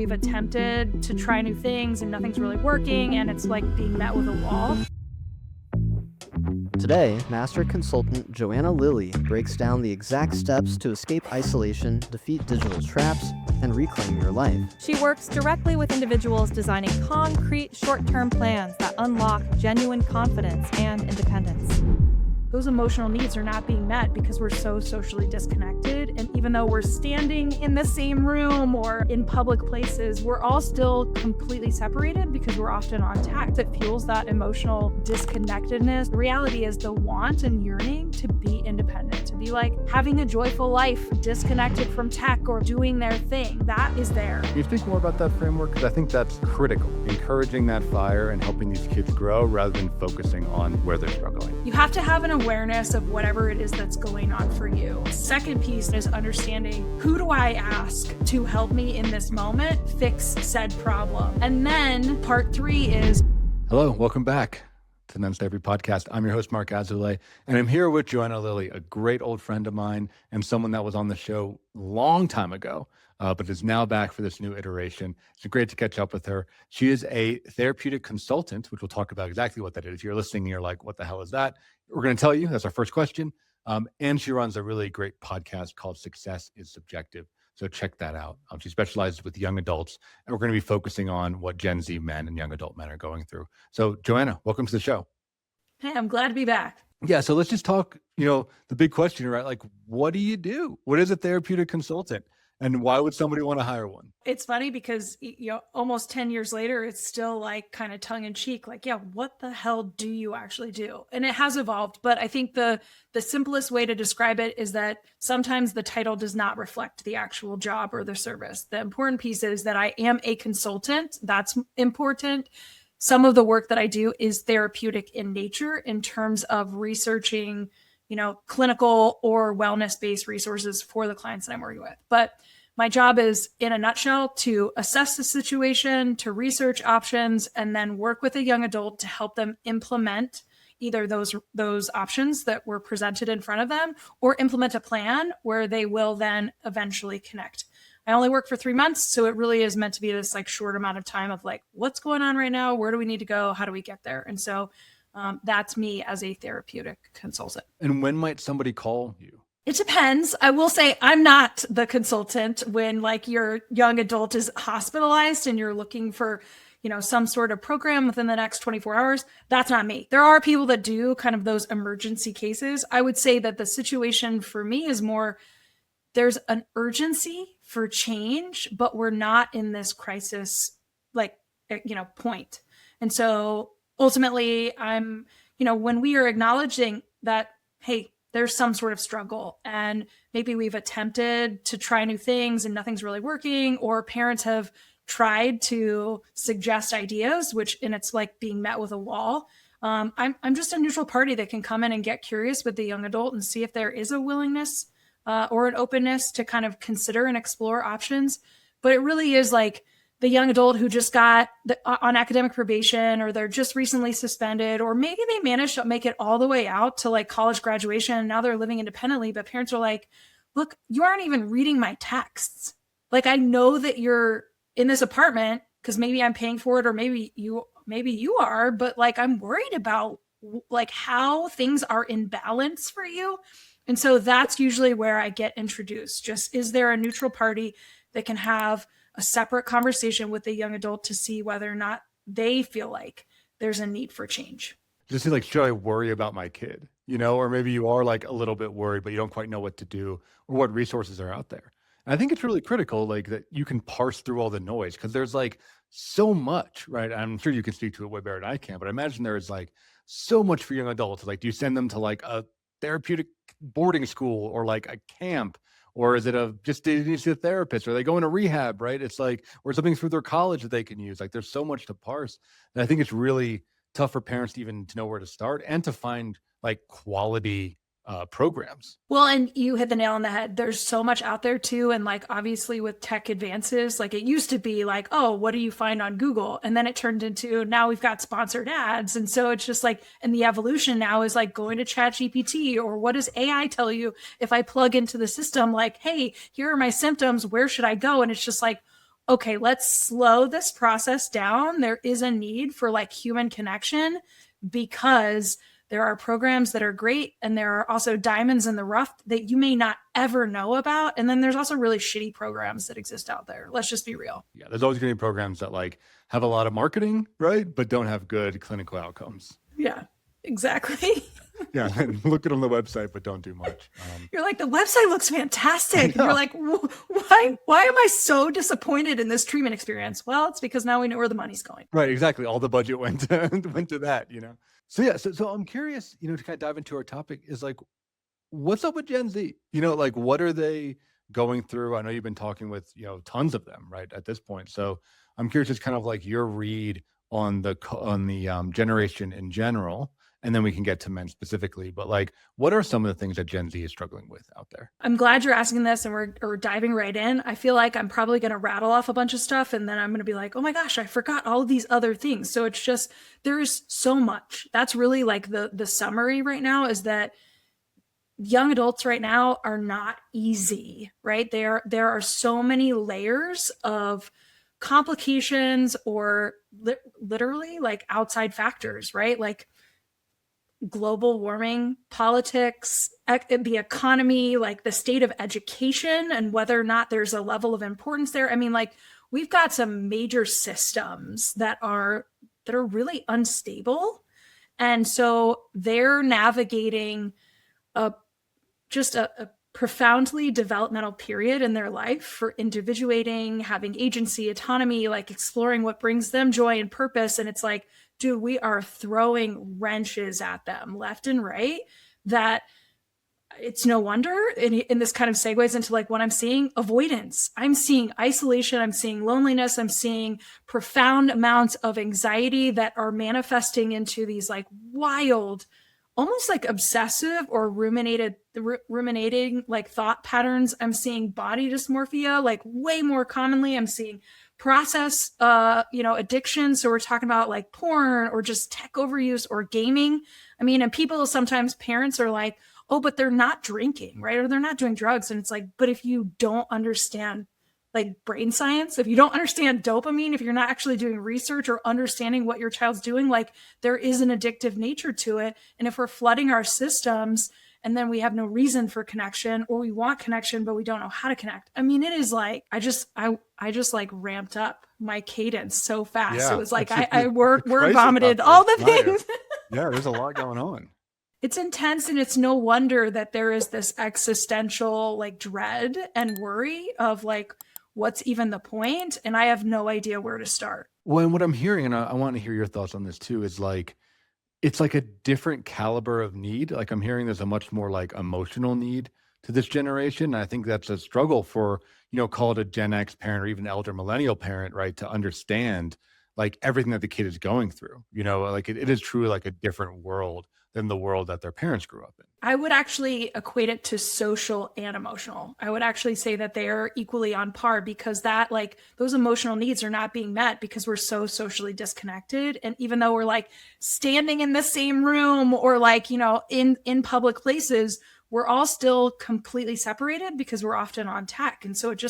we've attempted to try new things and nothing's really working, and it's like being met with a wall. Today, master consultant Joanna Lilley breaks down the exact steps to escape isolation, defeat digital traps, and reclaim your life. She works directly with individuals designing concrete short-term plans that unlock genuine confidence and independence. Those emotional needs are not being met because we're so socially disconnected. And even though we're standing in the same room or in public places, we're all still completely separated because we're often on task. It fuels that emotional disconnectedness. The reality is the want and yearning to be independent, to be like having a joyful life, disconnected from tech or doing their thing. That is there. Can you speak more about that framework? Because I think that's critical. Encouraging that fire and helping these kids grow rather than focusing on where they're struggling. You have to have an awareness of whatever it is that's going on for you. Second piece is understanding, who do I ask to help me in this moment fix said problem? And then part 3 is... Hello, welcome back to the Men's Therapy Podcast. I'm your host, Marc Azoulay, and I'm here with Joanna Lilley, a great old friend of mine and someone that was on the show a long time ago, but is now back for this new iteration. It's great to catch up with her. She is a therapeutic consultant, which we'll talk about exactly what that is. If you're listening and you're like, what the hell is that? We're going to tell you. That's our first question. And she runs a really great podcast called Success is Subjective. So check that out. She specializes with young adults, and we're going to be focusing on what Gen Z men and young adult men are going through. So Joanna, welcome to the show. Hey, I'm glad to be back. Yeah. So let's just talk, the big question, right? Like, what do you do? What is a therapeutic consultant? And why would somebody want to hire one? It's funny because, almost 10 years later, it's still like kind of tongue in cheek, like, yeah, what the hell do you actually do? And it has evolved. But I think the simplest way to describe it is that sometimes the title does not reflect the actual job or the service. The important piece is that I am a consultant. That's important. Some of the work that I do is therapeutic in nature in terms of researching clinical or wellness-based resources for the clients that I'm working with. But my job is, in a nutshell, to assess the situation, to research options, and then work with a young adult to help them implement either those options that were presented in front of them, or implement a plan where they will then eventually connect. I only work for 3 months, so it really is meant to be this short amount of time of what's going on right now? Where do we need to go? How do we get there? And so that's me as a therapeutic consultant. And when might somebody call you? It depends. I will say I'm not the consultant when your young adult is hospitalized and you're looking for, some sort of program within the next 24 hours. That's not me. There are people that do kind of those emergency cases. I would say that the situation for me is more, there's an urgency for change, but we're not in this crisis, point. And so ultimately, I'm, when we are acknowledging that, hey, there's some sort of struggle and maybe we've attempted to try new things and nothing's really working, or parents have tried to suggest ideas, and it's like being met with a wall. I'm just a neutral party that can come in and get curious with the young adult and see if there is a willingness or an openness to kind of consider and explore options. But it really is the young adult who just got on academic probation, or they're just recently suspended, or maybe they managed to make it all the way out to college graduation and now they're living independently, but parents are like, look, you aren't even reading my texts. I know that you're in this apartment because maybe I'm paying for it, or maybe you are, but I'm worried about how things are in balance for you. And so that's usually where I get introduced. Just, is there a neutral party that can have a separate conversation with the young adult to see whether or not they feel like there's a need for change? Just should I worry about my kid? Or maybe you are a little bit worried, but you don't quite know what to do or what resources are out there. And I think it's really critical, that you can parse through all the noise, because there's so much, right? I'm sure you can speak to it way better than I can, but I imagine there is so much for young adults. Do you send them to a therapeutic boarding school or a camp? Or is it just they need to see a therapist? Or they go into rehab, right? It's or something through their college that they can use. There's so much to parse. And I think it's really tough for parents to even know where to start and to find quality programs. Well, and you hit the nail on the head. There's so much out there too. And obviously with tech advances, it used to be oh, what do you find on Google? And then it turned into, now we've got sponsored ads. And so it's just and the evolution now is going to ChatGPT, or what does AI tell you if I plug into the system? Hey, here are my symptoms. Where should I go? And it's just okay, let's slow this process down. There is a need for like human connection because there are programs that are great and there are also diamonds in the rough that you may not ever know about. And then there's also really shitty programs that exist out there. Let's just be real. Yeah, there's always going to be programs that like have a lot of marketing, right? But don't have good clinical outcomes. Yeah, exactly. Yeah, look it on the website, but don't do much. You're like, the website looks fantastic. And you're like, why am I so disappointed in this treatment experience? Well, it's because now we know where the money's going. Right, exactly. All the budget went to that, you know? So yeah, so I'm curious, you know, to kind of dive into our topic is like, what's up with Gen Z? You know, like what are they going through? I know you've been talking with, you know, tons of them, right, at this point. So I'm curious, just kind of like your read on the generation in general, and then we can get to men specifically. But like, what are some of the things that Gen Z is struggling with out there? I'm glad you're asking this, and we're diving right in. I feel like I'm probably going to rattle off a bunch of stuff, and then I'm going to be like, oh my gosh, I forgot all of these other things. So it's just, there's so much. That's really like the summary right now, is that young adults right now are not easy, right? There are so many layers of complications or literally like outside factors, right? Like global warming, politics, the economy, like the state of education and whether or not there's a level of importance there. I mean, like we've got some major systems that are really unstable. And so they're navigating a profoundly developmental period in their life for individuating, having agency, autonomy, like exploring what brings them joy and purpose. And it's like, dude, we are throwing wrenches at them left and right, that it's no wonder. And this kind of segues into like what I'm seeing: avoidance. I'm seeing isolation. I'm seeing loneliness. I'm seeing profound amounts of anxiety that are manifesting into these like wild, almost like obsessive or ruminating like thought patterns. I'm seeing body dysmorphia like way more commonly. I'm seeing process, addiction. So we're talking about like porn or just tech overuse or gaming. I mean, and people sometimes, parents are like, oh, but they're not drinking, right? Or they're not doing drugs. And it's like, but if you don't understand like brain science, if you don't understand dopamine, if you're not actually doing research or understanding what your child's doing, like there is an addictive nature to it. And if we're flooding our systems and then we have no reason for connection, or we want connection, but we don't know how to connect. I mean, it is like, I just like ramped up my cadence so fast. Yeah, it was like, I word vomited all the things. Yeah, there's a lot going on. It's intense, and it's no wonder that there is this existential like dread and worry of like, what's even the point? And I have no idea where to start. Well, and what I'm hearing, and I want to hear your thoughts on this too, is like, it's like a different caliber of need. Like I'm hearing there's a much more like emotional need to this generation. And I think that's a struggle for, call it a Gen X parent or even elder millennial parent, right? To understand like everything that the kid is going through, like it is truly like a different world than the world that their parents grew up in. I would actually equate it to social and emotional. I would actually say that they are equally on par, because that like those emotional needs are not being met because we're so socially disconnected. And even though we're like standing in the same room or like, in public places, we're all still completely separated because we're often on tech. And so it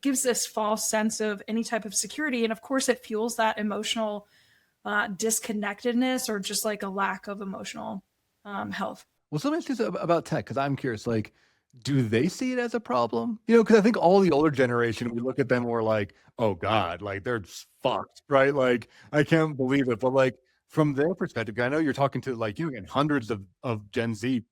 gives this false sense of any type of security. And of course it fuels that emotional disconnectedness or just like a lack of emotional health. Well, so much about tech, because I'm curious, like, do they see it as a problem? Because I think all the older generation, we look at them and we're like, oh God, like they're fucked, right? Like, I can't believe it. But like from their perspective, I know you're talking to like you and hundreds of Gen Z,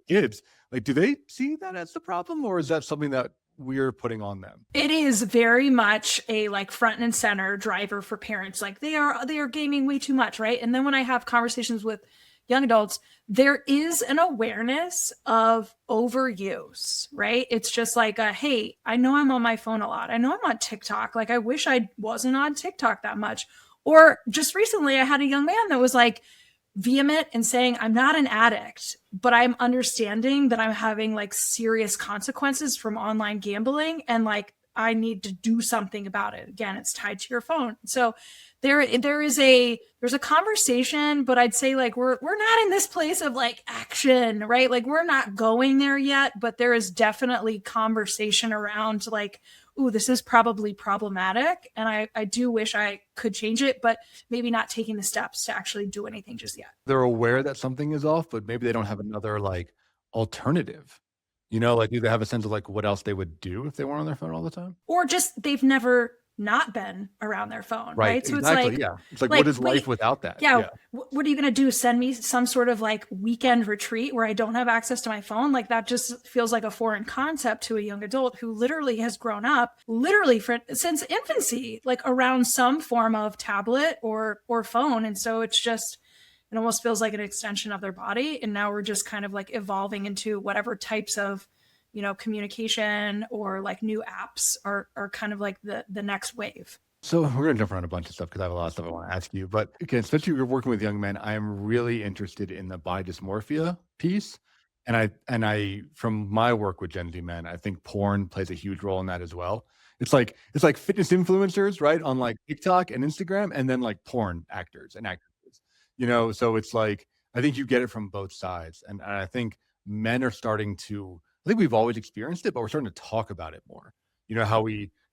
kids. Like, do they see that as the problem, or is that something that we're putting on them? It is very much a like front and center driver for parents. Like they are gaming way too much, right? And then when I have conversations with young adults, there is an awareness of overuse, right? It's just like, hey, I know I'm on my phone a lot. I know I'm on TikTok. Like I wish I wasn't on TikTok that much. Or just recently I had a young man that was like vehement and saying, I'm not an addict, but I'm understanding that I'm having like serious consequences from online gambling. And like, I need to do something about it. Again, it's tied to your phone. So there's a conversation, but I'd say like, we're not in this place of like action, right? Like we're not going there yet, but there is definitely conversation around like, ooh, this is probably problematic. And I do wish I could change it, but maybe not taking the steps to actually do anything just yet. They're aware that something is off, but maybe they don't have another like alternative. Like do they have a sense of like what else they would do if they weren't on their phone all the time? Or just they've never not been around their phone, right? So Exactly. it's like, Yeah. It's like what is life without that? yeah, what are you going to do? Send me some sort of like weekend retreat where I don't have access to my phone? Like that just feels like a foreign concept to a young adult who literally has grown up since infancy, like around some form of tablet or phone. And so it almost feels like an extension of their body. And now we're just kind of like evolving into whatever types of communication or like new apps are kind of like the next wave. So we're going to jump around a bunch of stuff because I have a lot of stuff I want to ask you. But again, especially if you're working with young men, I am really interested in the body dysmorphia piece. And I, from my work with Gen Z men, I think porn plays a huge role in that as well. It's like fitness influencers, right? On like TikTok and Instagram, and then like porn actors and actresses, so it's like, I think you get it from both sides. And I think men are starting to, I think we've always experienced it, but we're starting to talk about it more.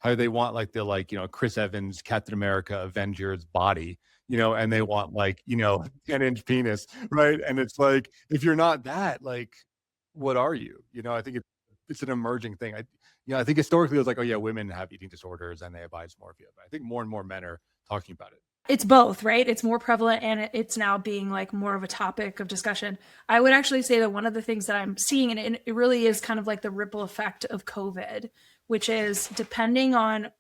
How they want like the Chris Evans, Captain America, Avengers body, and they want like 10-inch penis, right? And it's like, if you're not that, like, what are you? I think it's an emerging thing. I think historically it was like, oh yeah, women have eating disorders and they have body dysmorphia, but I think more and more men are talking about it. It's both, right? It's more prevalent and it's now being like more of a topic of discussion. I would actually say that one of the things that I'm seeing, and it really is kind of like the ripple effect of COVID, which is depending on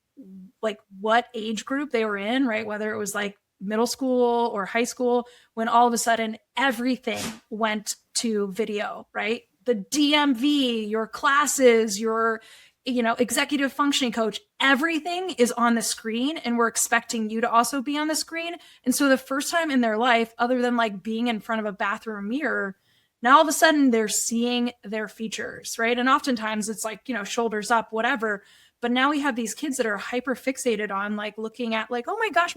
like what age group they were in, right? Whether it was like middle school or high school, when all of a sudden everything went to video, right? The DMV, your classes, your executive functioning coach, everything is on the screen and we're expecting you to also be on the screen. And so the first time in their life, other than like being in front of a bathroom mirror, now all of a sudden they're seeing their features, right? And oftentimes it's like, shoulders up, whatever. But now we have these kids that are hyper fixated on like looking at like, oh my gosh,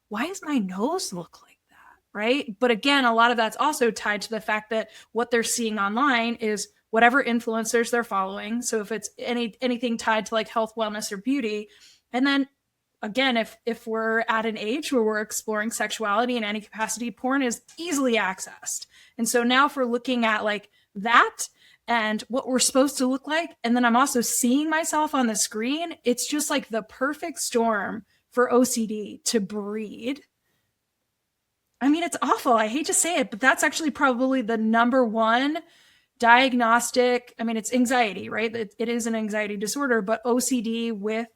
why does my nose look like that? Right. But again, a lot of that's also tied to the fact that what they're seeing online is whatever influencers they're following. So if it's anything tied to like health, wellness, or beauty. And then again, if we're at an age where we're exploring sexuality in any capacity, porn is easily accessed. And so now if we're looking at like that and what we're supposed to look like, and then I'm also seeing myself on the screen, it's just like the perfect storm for OCD to breed. I mean, it's awful. I hate to say it, but that's actually probably the number one diagnostic. I mean, it's anxiety, right? It is an anxiety disorder, but OCD with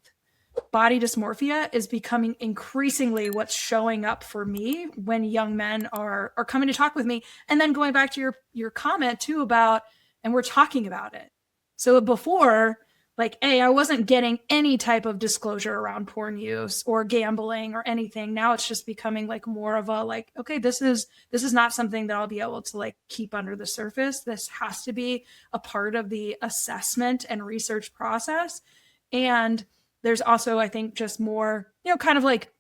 body dysmorphia is becoming increasingly what's showing up for me when young men are coming to talk with me. And then going back to your comment too about, and we're talking about it. So before, like, I wasn't getting any type of disclosure around porn use or gambling or anything. Now it's just becoming like more of a like, okay, this is not something that I'll be able to like keep under the surface. This has to be a part of the assessment and research process. And there's also, I think, just more, kind of like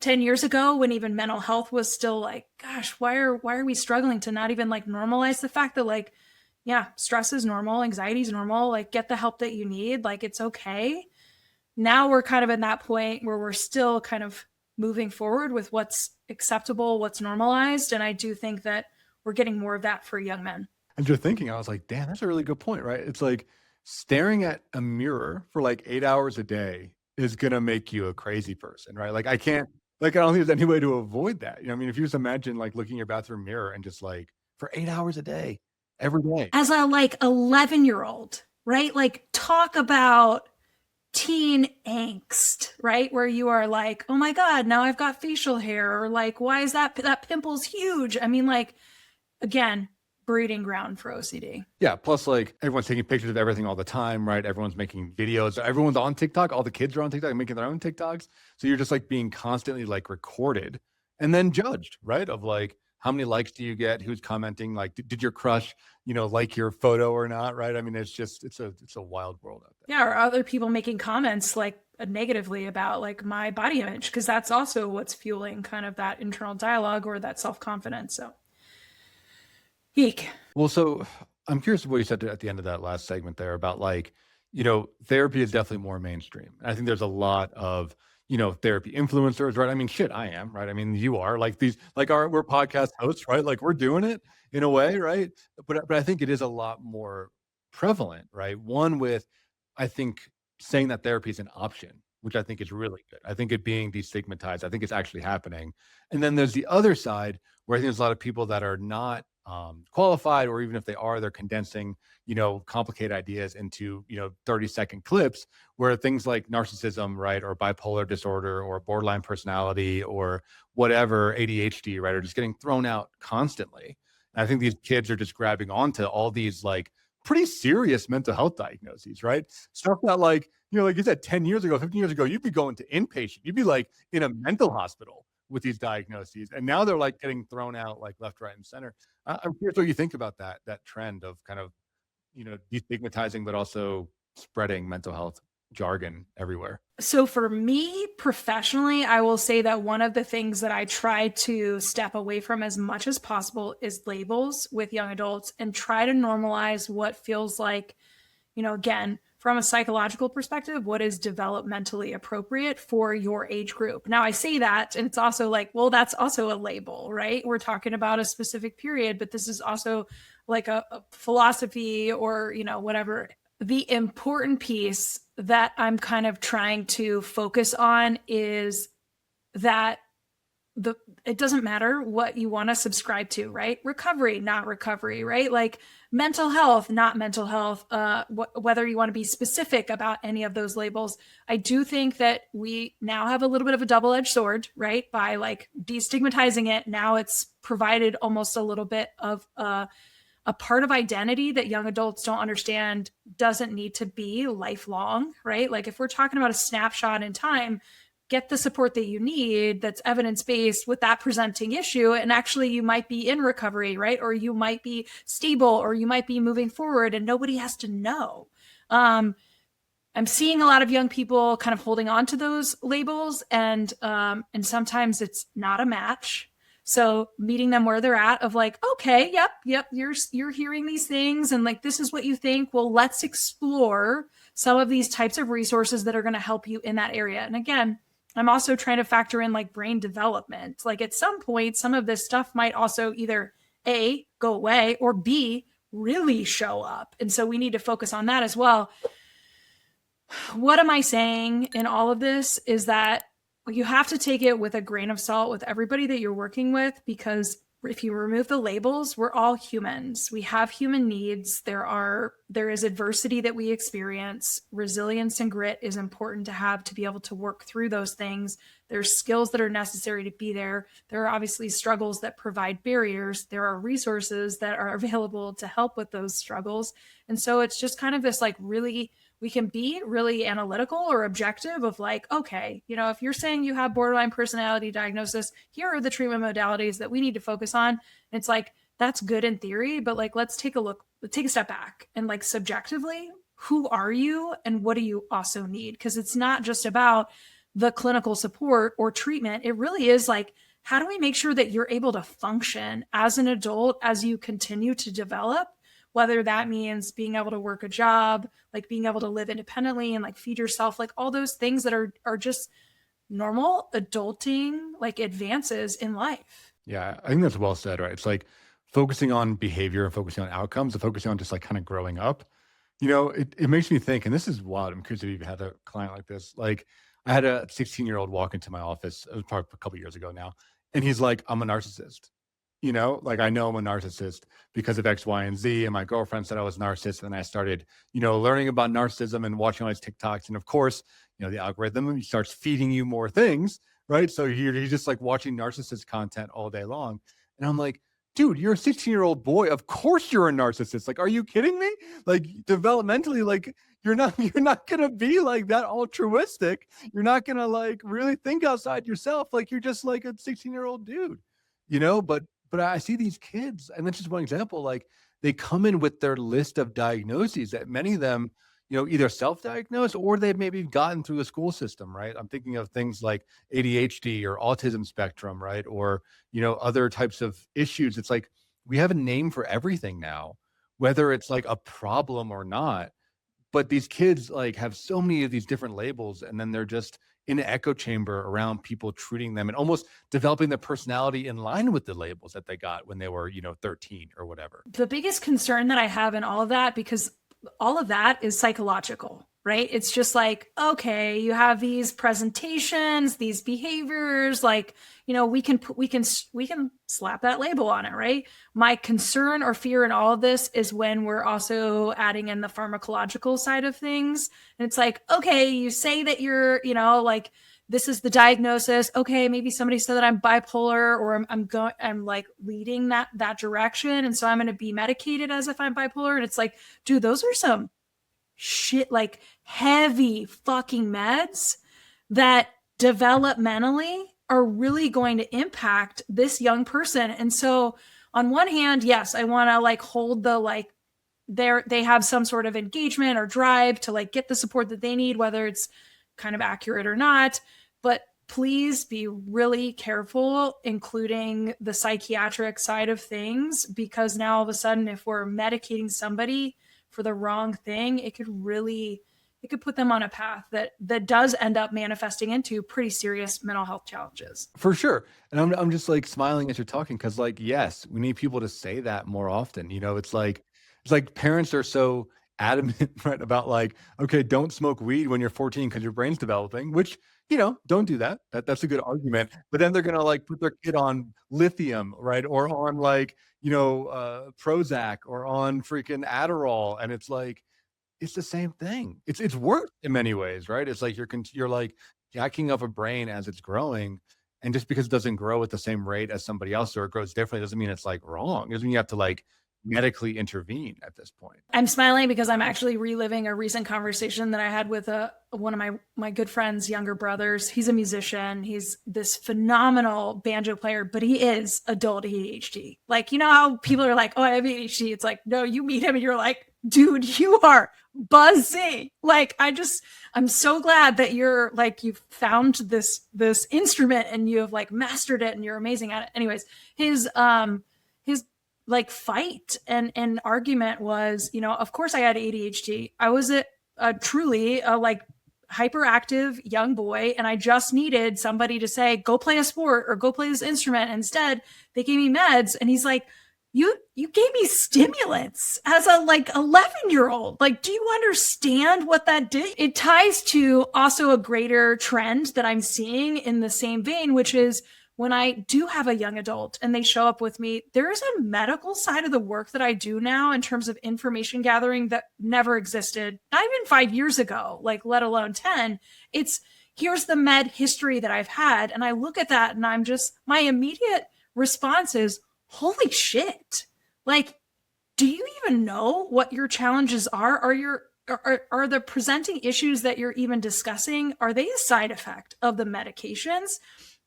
10 years ago when even mental health was still like, gosh, why are we struggling to not even like normalize the fact that like, yeah, stress is normal, anxiety is normal, like get the help that you need, like it's okay. Now we're kind of in that point where we're still kind of moving forward with what's acceptable, what's normalized. And I do think that we're getting more of that for young men. And just thinking, I was like, damn, that's a really good point, right? It's like staring at a mirror for like 8 hours a day is going to make you a crazy person, right? Like I don't think there's any way to avoid that. I mean, if you just imagine like looking in your bathroom mirror and just like for 8 hours a day, every day. As a like 11-year-old, right? Like talk about teen angst, right? Where you are like, oh my God, now I've got facial hair, or like, why is that pimple's huge? I mean, like, again, breeding ground for OCD. Yeah. Plus like everyone's taking pictures of everything all the time, right? Everyone's making videos. Everyone's on TikTok. All the kids are on TikTok making their own TikToks. So you're just like being constantly like recorded and then judged, right? Of like, how many likes do you get? Who's commenting? Like, did your crush, like your photo or not? Right. I mean, it's a wild world out there. Yeah. Or other people making comments like negatively about like my body image, because that's also what's fueling kind of that internal dialogue or that self-confidence. So, eek. Well, so I'm curious what you said at the end of that last segment there about like, Therapy is definitely more mainstream. I think there's a lot of, therapy influencers, right? I mean, shit, I am, right? I mean, you are like these, like we're podcast hosts, right? Like we're doing it in a way, right? But I think it is a lot more prevalent, right? One with, I think, saying that therapy is an option, which I think is really good. I think it being destigmatized, I think it's actually happening. And then there's the other side where I think there's a lot of people that are not qualified, or even if they are, they're condensing complicated ideas into 30-second clips, where things like narcissism, right, or bipolar disorder, or borderline personality, or whatever, ADHD, right, are just getting thrown out constantly. And I think these kids are just grabbing onto all these like pretty serious mental health diagnoses, right? Stuff that, like, like you said, 10 years ago, 15 years ago, you'd be going to inpatient, you'd be like in a mental hospital with these diagnoses, and now they're like getting thrown out like left, right, and center. I'm curious what you think about that trend of kind of destigmatizing, but also spreading mental health jargon everywhere. So for me professionally, I will say that one of the things that I try to step away from as much as possible is labels with young adults, and try to normalize what feels like, again, from a psychological perspective, what is developmentally appropriate for your age group. Now, I say that, and it's also like, well, that's also a label, right? We're talking about a specific period, but this is also like a philosophy, or, whatever. The important piece that I'm kind of trying to focus on is that it doesn't matter what you want to subscribe to, right? Recovery, not recovery, right? Like mental health, not mental health, whether you want to be specific about any of those labels. I do think that we now have a little bit of a double-edged sword, right? By like destigmatizing it, now it's provided almost a little bit of a part of identity that young adults don't understand doesn't need to be lifelong, right? Like if we're talking about a snapshot in time, get the support that you need that's evidence-based with that presenting issue. And actually you might be in recovery, right? Or you might be stable, or you might be moving forward, and nobody has to know. I'm seeing a lot of young people kind of holding on to those labels, and sometimes it's not a match. So meeting them where they're at, of like, okay, yep, you're hearing these things, and like, this is what you think. Well, let's explore some of these types of resources that are going to help you in that area. And again, I'm also trying to factor in like brain development. Like at some point, some of this stuff might also either A, go away, or B, really show up. And so we need to focus on that as well. What am I saying in all of this is that you have to take it with a grain of salt with everybody that you're working with, because if you remove the labels, we're all humans. We have human needs. There is adversity that we experience. Resilience and grit is important to have to be able to work through those things. There's skills that are necessary to be there. There are obviously struggles that provide barriers. There are resources that are available to help with those struggles. And so it's just kind of this like really, we can be really analytical or objective of like, okay, if you're saying you have borderline personality diagnosis, here are the treatment modalities that we need to focus on. And it's like, that's good in theory, but like, let's take a step back and like subjectively, who are you and what do you also need? Because it's not just about the clinical support or treatment. It really is like, how do we make sure that you're able to function as an adult as you continue to develop? Whether that means being able to work a job, like being able to live independently and like feed yourself, like all those things that are just normal adulting, like advances in life. Yeah, I think that's well said, right? It's like focusing on behavior and focusing on outcomes and focusing on just like kind of growing up. It makes me think, and this is wild. I'm curious if you've had a client like this. Like I had a 16-year-old walk into my office, it was probably a couple years ago now, and he's like, I'm a narcissist. Like I know I'm a narcissist because of X, Y, and Z. And my girlfriend said I was a narcissist. And I started, learning about narcissism and watching all these TikToks. And of course, the algorithm starts feeding you more things, right? So you're just like watching narcissist content all day long. And I'm like, dude, you're a 16-year-old boy. Of course you're a narcissist. Like, are you kidding me? Like developmentally, like you're not going to be like that altruistic. You're not going to like really think outside yourself. Like you're just like a 16-year-old dude, but I see these kids, and that's just one example, like they come in with their list of diagnoses that many of them, either self-diagnosed or they've maybe gotten through the school system, right? I'm thinking of things like ADHD or autism spectrum, right? Or, other types of issues. It's like we have a name for everything now, whether it's like a problem or not. But these kids like have so many of these different labels, and then they're just in an echo chamber around people treating them and almost developing their personality in line with the labels that they got when they were, 13 or whatever. The biggest concern that I have in all of that, because all of that is psychological, right? It's just like, okay, you have these presentations, these behaviors, like, we can slap that label on it, right? My concern or fear in all of this is when we're also adding in the pharmacological side of things. And it's like, okay, you say that you're, like, this is the diagnosis. Okay, maybe somebody said that I'm bipolar, or I'm like leading that direction, and so I'm going to be medicated as if I'm bipolar. And it's like, dude, those are some shit, like heavy fucking meds that developmentally are really going to impact this young person. And so on one hand, yes, I want to like hold the like they have some sort of engagement or drive to like get the support that they need, whether it's kind of accurate or not. But please be really careful, including the psychiatric side of things, because now all of a sudden, if we're medicating somebody for the wrong thing, it could put them on a path that does end up manifesting into pretty serious mental health challenges. For sure. And I'm just like smiling as you're talking, because like, yes, we need people to say that more often. It's like parents are so adamant, right, about like, okay, don't smoke weed when you're 14 because your brain's developing, which, don't do that. That's a good argument. But then they're going to like put their kid on lithium, right? Or on like, Prozac, or on freaking Adderall. And it's like, it's the same thing. It's worse in many ways, right? It's like you're like jacking up a brain as it's growing. And just because it doesn't grow at the same rate as somebody else, or it grows differently, doesn't mean it's like wrong. It doesn't mean you have to like medically intervene at this point. I'm smiling because I'm actually reliving a recent conversation that I had with one of my good friends' younger brothers. He's a musician. He's this phenomenal banjo player, but he is adult ADHD. Like, how people are like, oh, I have ADHD. It's like, no, you meet him and you're like, dude, you are buzzing. Like, I'm so glad that you're like, you've found this instrument and you have like mastered it and you're amazing at it. Anyways, his like fight and argument was, of course I had ADHD. I was a truly like hyperactive young boy, and I just needed somebody to say, go play a sport or go play this instrument. Instead, they gave me meds. And he's like, you gave me stimulants as a like 11-year-old. Like, do you understand what that did? It ties to also a greater trend that I'm seeing in the same vein, which is when I do have a young adult and they show up with me, there's a medical side of the work that I do now in terms of information gathering that never existed, not even 5 years ago, like let alone 10. It's here's the med history that I've had. And I look at that and my immediate response is, holy shit. Like, do you even know what your challenges are? Are the presenting issues that you're even discussing, are they a side effect of the medications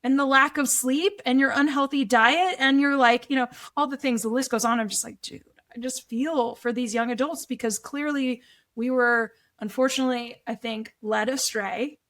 and the lack of sleep and your unhealthy diet? And you're like, all the things, the list goes on. I'm just like, dude, I just feel for these young adults, because clearly we were, unfortunately, I think, led astray,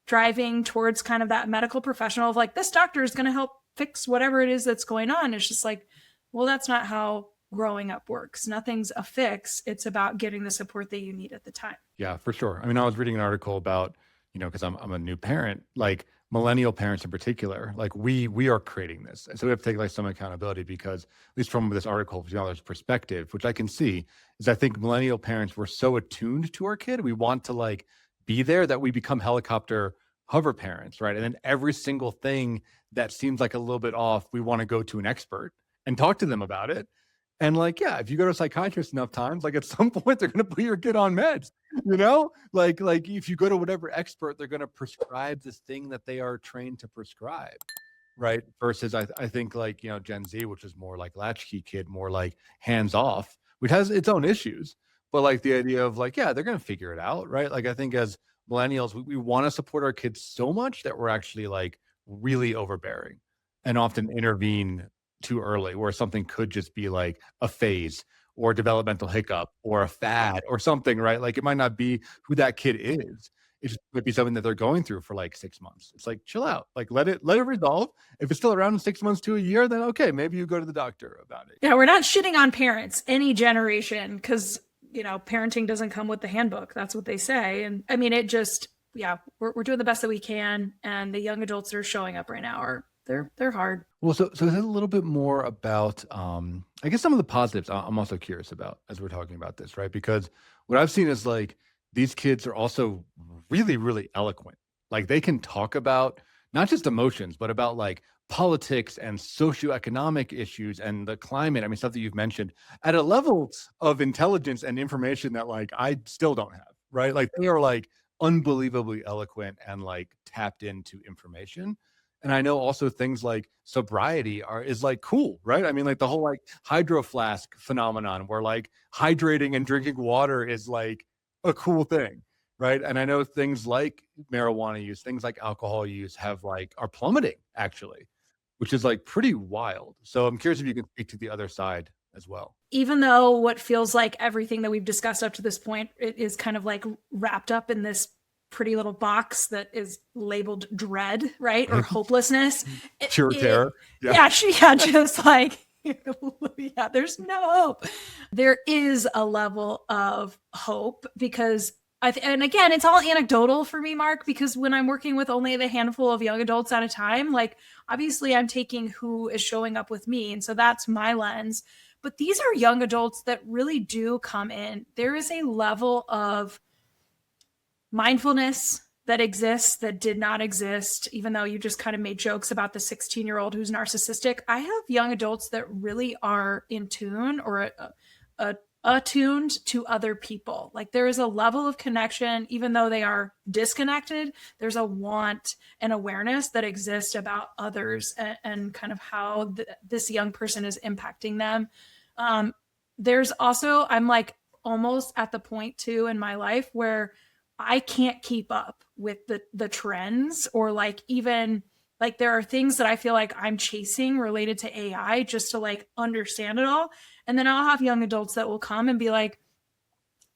driving towards kind of that medical professional of like, this doctor is going to help fix whatever it is that's going on. It's just like, well, that's not how growing up works. Nothing's a fix. It's about getting the support that you need at the time. Yeah, for sure. I mean, I was reading an article about, because I'm a new parent, like millennial parents in particular, like we are creating this. And so we have to take like some accountability, because at least from this article, there's perspective, which I can see, is I think millennial parents were so attuned to our kid. We want to like be there that we become helicopter hover parents, right? And then every single thing that seems like a little bit off, we want to go to an expert and talk to them about it. And like, yeah, if you go to a psychiatrist enough times, like at some point they're going to put your kid on meds, like if you go to whatever expert, they're going to prescribe this thing that they are trained to prescribe. Right. Versus I think like, Gen Z, which is more like latchkey kid, more like hands off, which has its own issues, but like the idea of like, yeah, they're going to figure it out. Right. Like I think as millennials, we want to support our kids so much that we're actually like really overbearing and often intervene too early, where something could just be like a phase or a developmental hiccup or a fad or something, right? Like it might not be who that kid is. It just might be something that they're going through for like 6 months. It's like, chill out, like let it resolve. If it's still around in 6 months to a year, then okay, maybe you go to the doctor about it. Yeah, we're not shitting on parents, any generation, because parenting doesn't come with the handbook. That's what they say. And I mean, it just, we're doing the best that we can. And the young adults that are showing up right now they're hard. Well, so is it a little bit more about, I guess some of the positives I'm also curious about as we're talking about this, right? Because what I've seen is like these kids are also really, really eloquent. Like they can talk about not just emotions, but about like politics and socioeconomic issues and the climate. I mean, stuff that you've mentioned at a level of intelligence and information that like I still don't have, right? Like they are like unbelievably eloquent and like tapped into information. And I know also things like sobriety is like cool, right? I mean, like the whole like hydro flask phenomenon where like hydrating and drinking water is like a cool thing, right? And I know things like marijuana use, things like alcohol use are plummeting actually, which is like pretty wild. So I'm curious if you can speak to the other side as well. Even though what feels like everything that we've discussed up to this point, it is kind of like wrapped up in this pretty little box that is labeled dread, right? Or hopelessness. Pure terror. Just like, there's no hope. There is a level of hope because and again, it's all anecdotal for me, Mark, because when I'm working with only the handful of young adults at a time, like obviously I'm taking who is showing up with me. And so that's my lens. But these are young adults that really do come in. There is a level of mindfulness that exists that did not exist, even though you just kind of made jokes about the 16-year-old who's narcissistic. I have young adults that really are in tune or attuned to other people. Like there is a level of connection, even though they are disconnected, there's a want and awareness that exists about others and kind of how this young person is impacting them. There's also, I'm like almost at the point too in my life where I can't keep up with the trends or like even like there are things that I feel like I'm chasing related to AI just to like understand it all. And then I'll have young adults that will come and be like,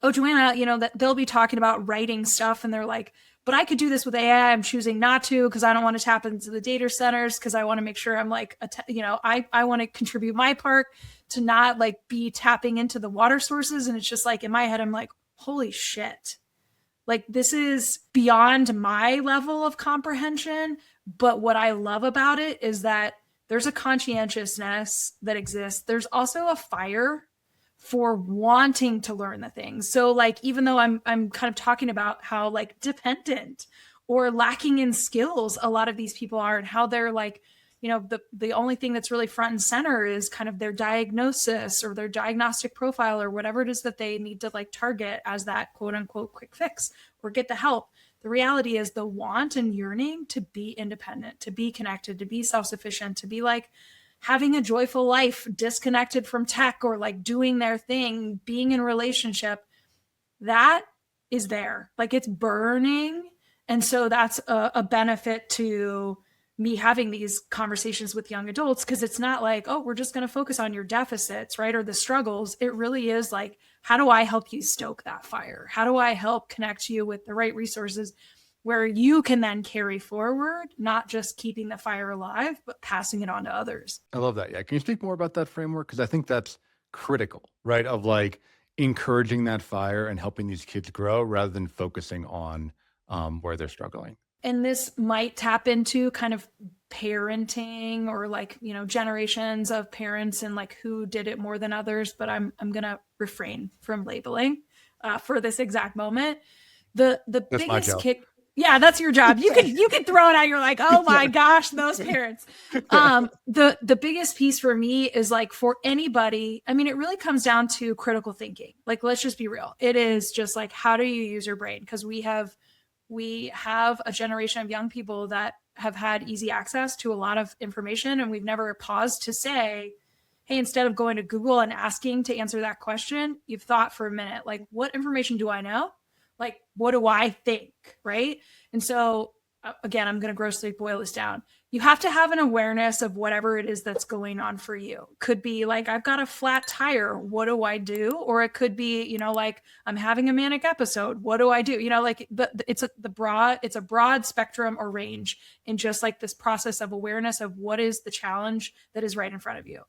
oh, Joanna, that they'll be talking about writing stuff. And they're like, but I could do this with AI. I'm choosing not to because I don't want to tap into the data centers because I want to make sure I'm like, I want to contribute my part to not like be tapping into the water sources. And it's just like in my head, I'm like, holy shit. Like this is beyond my level of comprehension. But what I love about it is that there's a conscientiousness that exists. There's also a fire for wanting to learn the things. So like, even though I'm kind of talking about how like dependent or lacking in skills a lot of these people are and how they're like, the only thing that's really front and center is kind of their diagnosis or their diagnostic profile or whatever it is that they need to like target as that quote unquote quick fix or get the help. The reality is the want and yearning to be independent, to be connected, to be self-sufficient, to be like having a joyful life, disconnected from tech or like doing their thing, being in a relationship, that is there. Like it's burning. And so that's a benefit to me having these conversations with young adults because it's not like, oh, we're just going to focus on your deficits, right? Or the struggles. It really is like, how do I help you stoke that fire? How do I help connect you with the right resources where you can then carry forward, not just keeping the fire alive, but passing it on to others? I love that. Yeah. Can you speak more about that framework? Because I think that's critical, right? Of like encouraging that fire and helping these kids grow rather than focusing on where they're struggling. And this might tap into kind of parenting or like, generations of parents and like who did it more than others, but I'm going to refrain from labeling for this exact moment. The that's biggest kick. Yeah, that's your job. You can throw it out. You're like, oh my gosh, those parents. The biggest piece for me is like for anybody, I mean, it really comes down to critical thinking. Like, let's just be real. It is just like, how do you use your brain? Because we have a generation of young people that have had easy access to a lot of information. And we've never paused to say, hey, instead of going to Google and asking to answer that question, you've thought for a minute, like, what information do I know? Like, what do I think? Right. And so again, I'm going to grossly boil this down. You have to have an awareness of whatever it is that's going on for you. Could be like, I've got a flat tire. What do I do? Or it could be, like I'm having a manic episode. What do I do? But it's a broad spectrum or range in just like this process of awareness of what is the challenge that is right in front of you.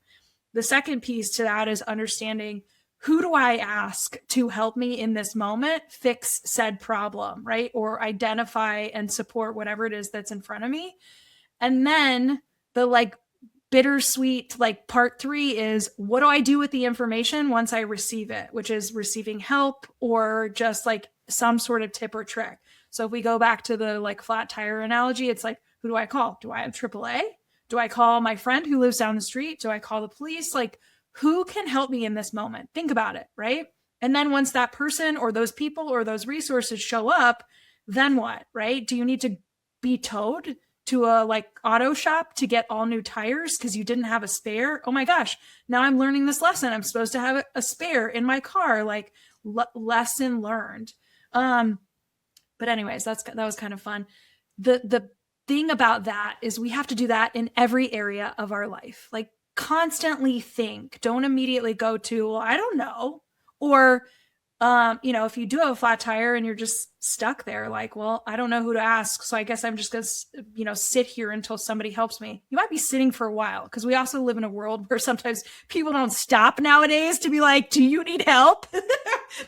The second piece to that is understanding who do I ask to help me in this moment fix said problem, right? Or identify and support whatever it is that's in front of me. And then the like bittersweet, like part 3 is, what do I do with the information once I receive it, which is receiving help or just like some sort of tip or trick. So if we go back to the like flat tire analogy, it's like, who do I call? Do I have AAA? Do I call my friend who lives down the street? Do I call the police? Like, who can help me in this moment? Think about it, right? And then once that person or those people or those resources show up, then what, right? Do you need to be towed to a like auto shop to get all new tires because you didn't have a spare? Oh my gosh, now I'm learning this lesson. I'm supposed to have a spare in my car, like lesson learned. But anyways, that was kind of fun. The thing about that is we have to do that in every area of our life. Like, constantly think, don't immediately go to, well, I don't know. Or, if you do have a flat tire and you're just stuck there, like, well, I don't know who to ask. So I guess I'm just going to, sit here until somebody helps me. You might be sitting for a while, because we also live in a world where sometimes people don't stop nowadays to be like, do you need help?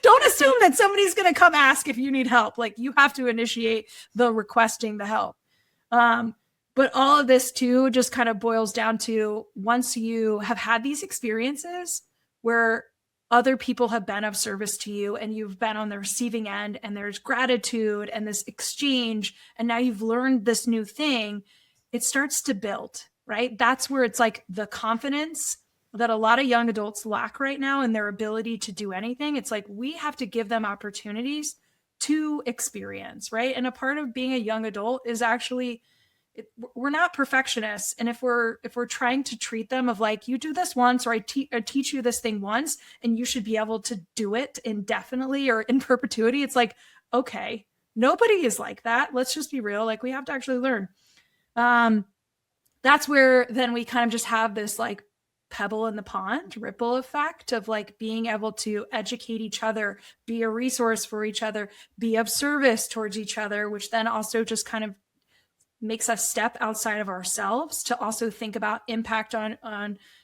Don't assume that somebody's going to come ask if you need help. Like, you have to initiate the requesting the help. But all of this too just kind of boils down to, once you have had these experiences where other people have been of service to you and you've been on the receiving end and there's gratitude and this exchange, and now you've learned this new thing, it starts to build, right? That's where it's like the confidence that a lot of young adults lack right now in their ability to do anything. It's like, we have to give them opportunities to experience, right? And a part of being a young adult is actually, we're not perfectionists. And if we're trying to treat them of like, you do this once, or I teach you this thing once and you should be able to do it indefinitely or in perpetuity, it's like, okay, nobody is like that. Let's just be real. Like, we have to actually learn. That's where then we kind of just have this like pebble in the pond ripple effect of like being able to educate each other, be a resource for each other, be of service towards each other, which then also just kind of makes us step outside of ourselves to also think about impact on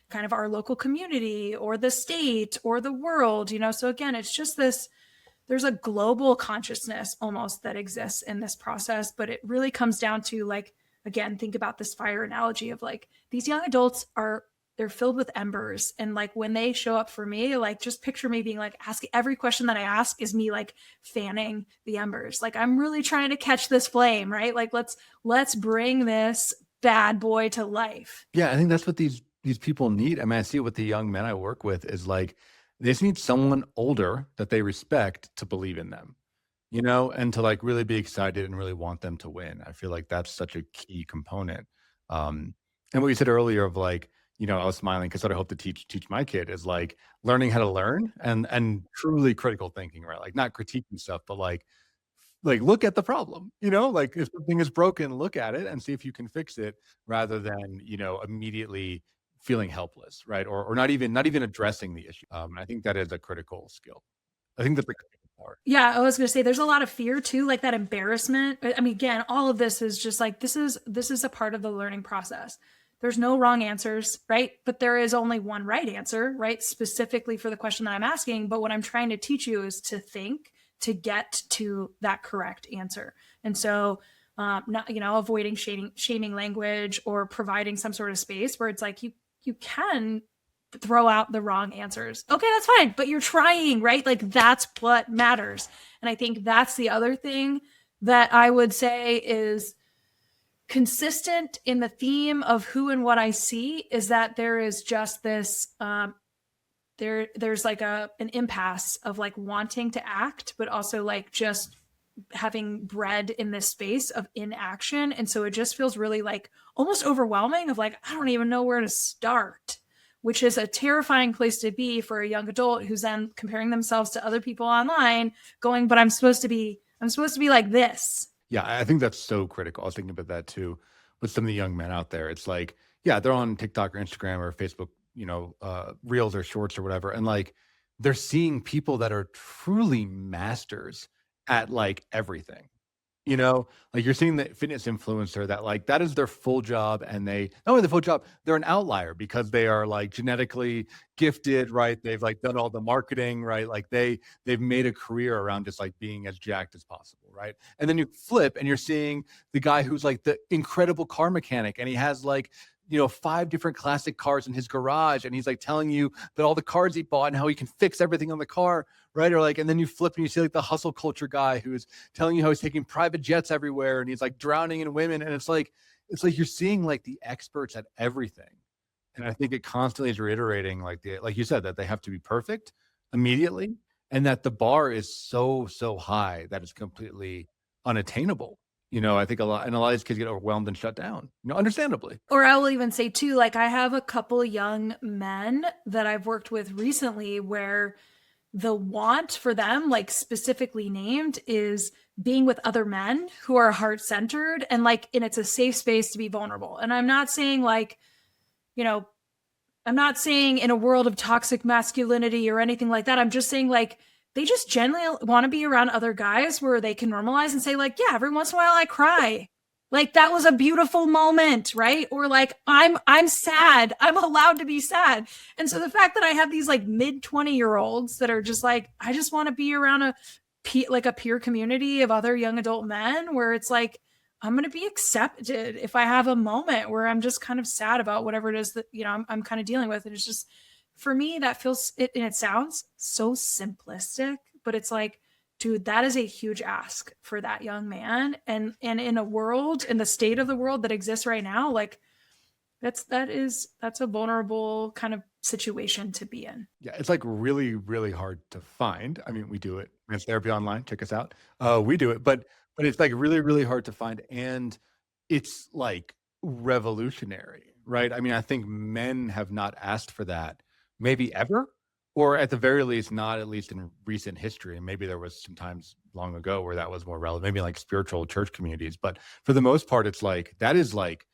kind of our local community or the state or the world, So again, it's just this, there's a global consciousness almost that exists in this process, but it really comes down to like, again, think about this fire analogy of like, these young adults they're filled with embers. And like, when they show up for me, like, just picture me being like, every question that I ask is me like fanning the embers. Like, I'm really trying to catch this flame, right? Like, let's bring this bad boy to life. Yeah, I think that's what these people need. I mean, I see it with the young men I work with, is like, they just need someone older that they respect to believe in them, and to like really be excited and really want them to win. I feel like that's such a key component. And what you said earlier of like, I was smiling because what I hope to teach my kid is like learning how to learn and truly critical thinking, right? Like, not critiquing stuff, but like look at the problem, like if something is broken, look at it and see if you can fix it, rather than, immediately feeling helpless, right? Or not even addressing the issue. I think that is a critical skill. I think that's the critical part. Yeah, I was going to say there's a lot of fear too, like that embarrassment. I mean, again, all of this is just like, this is a part of the learning process. There's no wrong answers, right? But there is only one right answer, right? Specifically for the question that I'm asking. But what I'm trying to teach you is to think to get to that correct answer. And so, not, avoiding shaming language or providing some sort of space where it's like, you can throw out the wrong answers. Okay, that's fine. But you're trying, right? Like, that's what matters. And I think that's the other thing that I would say is consistent in the theme of who and what I see, is that there is just this, there's like an impasse of like wanting to act, but also like just having bred in this space of inaction. And so it just feels really like almost overwhelming of like, I don't even know where to start, which is a terrifying place to be for a young adult who's then comparing themselves to other people online going, but I'm supposed to be like this. Yeah, I think that's so critical. I was thinking about that too with some of the young men out there. It's like, yeah, they're on TikTok or Instagram or Facebook, Reels or Shorts or whatever. And like, they're seeing people that are truly masters at like everything. You know, like you're seeing the fitness influencer that like that is their full job, and they not only the full job, they're an outlier because they are like genetically gifted, right? They've like done all the marketing, right? Like they've made a career around just like being as jacked as possible, right? And then you flip and you're seeing the guy who's like the incredible car mechanic, and he has like, you know, 5 different classic cars in his garage, and he's like telling you that all the cars he bought and how he can fix everything on the car, right? Or like, and then you flip and you see like the hustle culture guy who's telling you how he's taking private jets everywhere and he's like drowning in women. And it's like you're seeing like the experts at everything. And I think it constantly is reiterating like you said, that they have to be perfect immediately, and that the bar is so, so high that it's completely unattainable. You know, I think a lot of these kids get overwhelmed and shut down, you know, understandably. Or I will even say too, like I have a couple young men that I've worked with recently where the want for them, like specifically named, is being with other men who are heart-centered and like, and it's a safe space to be vulnerable. And I'm not saying like, you know, I'm not saying in a world of toxic masculinity or anything like that. I'm just saying like they just generally want to be around other guys where they can normalize and say like, yeah, every once in a while I cry. Like that was a beautiful moment, right? Or like I'm sad. I'm allowed to be sad. And so the fact that I have these like mid 20-year-olds that are just like, I just want to be around a peer community of other young adult men where it's like I'm going to be accepted if I have a moment where I'm just kind of sad about whatever it is that, you know, I'm kind of dealing with. And it's just, for me, that feels it, and it sounds so simplistic, but it's like, dude, that is a huge ask for that young man. And in a world, in the state of the world that exists right now, like that's a vulnerable kind of situation to be in. Yeah, it's like really, really hard to find. I mean, we do it. It's therapy online. Check us out. We do it, but it's like really, really hard to find, and it's like revolutionary, right? I mean, I think men have not asked for that, maybe ever, or at the very least, not at least in recent history. And maybe there was some times long ago where that was more relevant, maybe like spiritual church communities. But for the most part, it's like that is like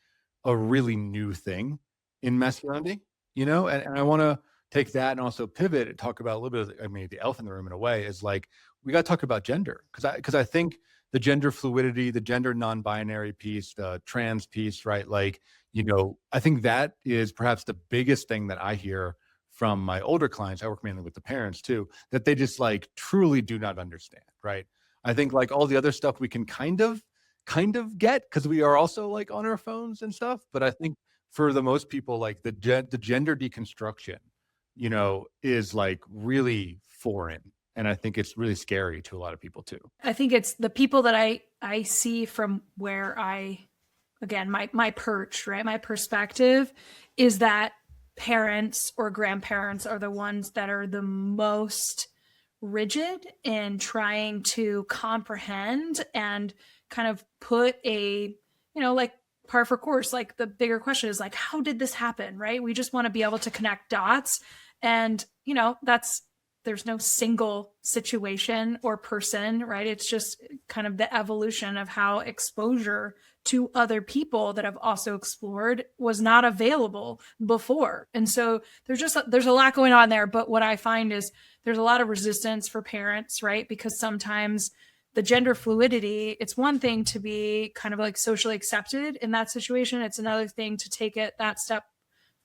a really new thing in masculinity, you know? And I want to take that and also pivot and talk about a little bit of, I mean, the elephant in the room in a way is like, we got to talk about gender. Because I think the gender fluidity, the gender non-binary piece, the trans piece, right? Like, you know, I think that is perhaps the biggest thing that I hear from my older clients. I work mainly with the parents too, that they just like truly do not understand, right? I think like all the other stuff we can kind of get because we are also like on our phones and stuff. But I think for the most people, like the gender deconstruction, you know, is like really foreign. And I think it's really scary to a lot of people too. I think it's the people that I see from where again, my perch, right? My perspective is that parents or grandparents are the ones that are the most rigid in trying to comprehend and kind of put a, you know, like par for course, like the bigger question is like, how did this happen? Right? We just want to be able to connect dots. And, you know, there's no single situation or person, right? It's just kind of the evolution of how exposure to other people that have also explored was not available before. And so there's a lot going on there. But what I find is there's a lot of resistance for parents, right? Because sometimes the gender fluidity, it's one thing to be kind of like socially accepted in that situation. It's another thing to take it that step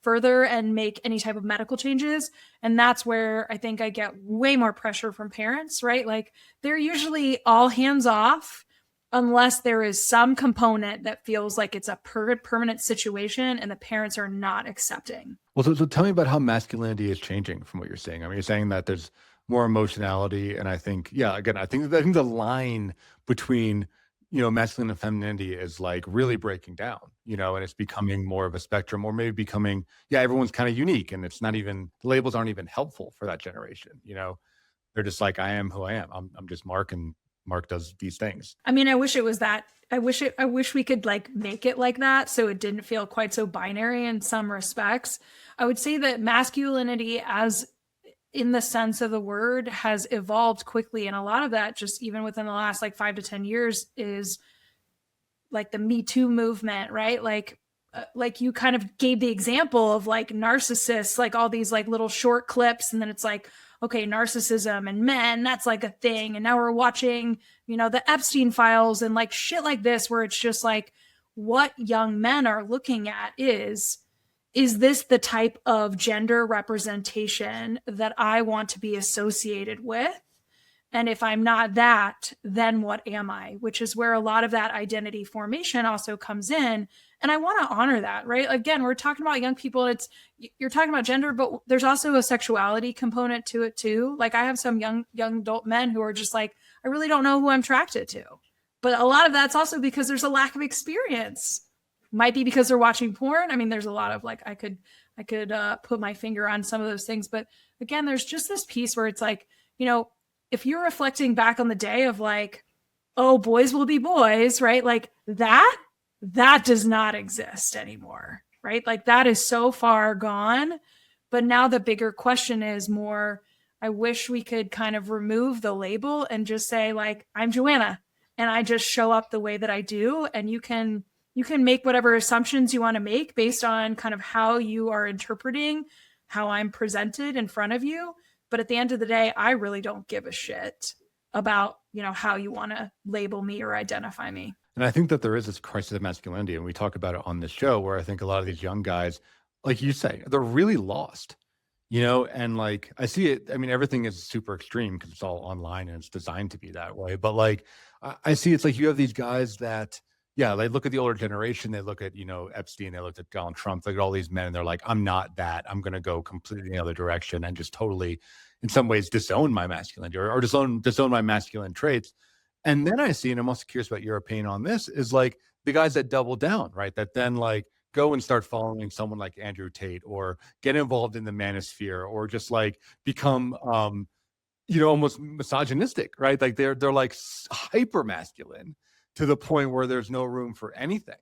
further and make any type of medical changes. And that's where I think I get way more pressure from parents, right? Like they're usually all hands off unless there is some component that feels like it's a permanent situation and the parents are not accepting. Well, so tell me about how masculinity is changing from what you're saying. I mean, you're saying that there's more emotionality. And I think, yeah, again, I think the line between, you know, masculine and femininity is like really breaking down, you know, and it's becoming more of a spectrum, or maybe becoming, yeah, everyone's kind of unique, and it's not even, the labels aren't even helpful for that generation. You know, they're just like, I am who I am. I'm just Marc, and Marc does these things. I mean, I wish it was that. I wish we could like make it like that, so it didn't feel quite so binary in some respects. I would say that masculinity, as in the sense of the word, has evolved quickly. And a lot of that, just even within the last like 5 to 10 years, is like the Me Too movement, right? Like you kind of gave the example of like Narcissists, like all these like little short clips. And then it's like, okay, narcissism and men, that's like a thing. And now we're watching, the Epstein files and like shit like this, where it's just like what young men are looking at is this the type of gender representation that I want to be associated with? And if I'm not that, then what am I? Which is where a lot of that identity formation also comes in. And I want to honor that, right? Again, we're talking about young people. You're talking about gender, but there's also a sexuality component to it too. Like I have some young adult men who are just like, I really don't know who I'm attracted to. But a lot of that's also because there's a lack of experience. Might be because they're watching porn. I mean, there's a lot of like, I could put my finger on some of those things. But again, there's just this piece where it's like, if you're reflecting back on the day of like, oh, boys will be boys, right? Like that does not exist anymore, right? Like that is so far gone. But now the bigger question is more, I wish we could kind of remove the label and just say like, I'm Joanna and I just show up the way that I do. And you can make whatever assumptions you want to make based on kind of how you are interpreting how I'm presented in front of you. But at the end of the day, I really don't give a shit about, how you want to label me or identify me. And I think that there is this crisis of masculinity, and we talk about it on this show, where I think a lot of these young guys, like you say, they're really lost, and like I see it. I mean, everything is super extreme because it's all online and it's designed to be that way. But like I see it's like you have these guys that, yeah, they look at the older generation, they look at, Epstein, they looked at Donald Trump, they look at all these men, and they're like, I'm not that. I'm going to go completely the other direction and just totally, in some ways, disown my masculinity or disown my masculine traits. And then I see, and I'm also curious about your opinion on this, is like the guys that double down, right? That then like go and start following someone like Andrew Tate or get involved in the Manosphere or just like become, almost misogynistic, right? Like they're like hyper masculine to the point where there's no room for anything.